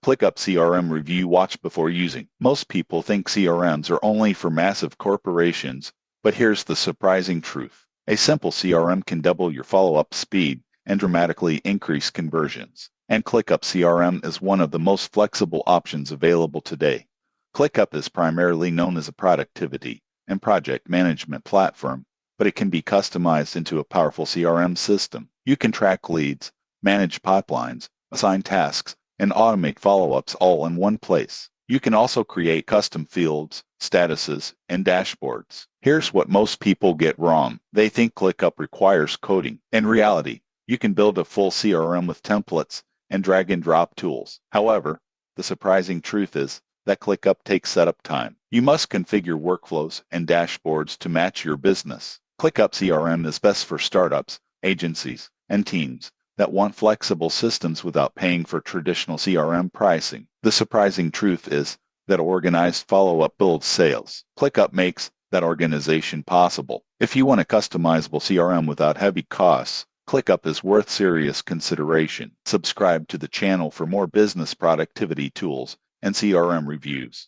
ClickUp CRM review. Watch before using. Most people think CRMs are only for massive corporations, but here's the surprising truth. A simple CRM can double your follow-up speed and dramatically increase conversions. And ClickUp CRM is one of the most flexible options available today. ClickUp is primarily known as a productivity and project management platform, but it can be customized into a powerful CRM system. You can track leads, manage pipelines, assign tasks, and automate follow-ups all in one place. You can also create custom fields, statuses, and dashboards. Here's what most people get wrong. They think ClickUp requires coding. In reality, you can build a full CRM with templates and drag-and-drop tools. However, the surprising truth is that ClickUp takes setup time. You must configure workflows and dashboards to match your business. ClickUp CRM is best for startups, agencies, and teams that want flexible systems without paying for traditional CRM pricing. The surprising truth is that organized follow-up builds sales. ClickUp makes that organization possible. If you want a customizable CRM without heavy costs, ClickUp is worth serious consideration. Subscribe to the channel for more business productivity tools and CRM reviews.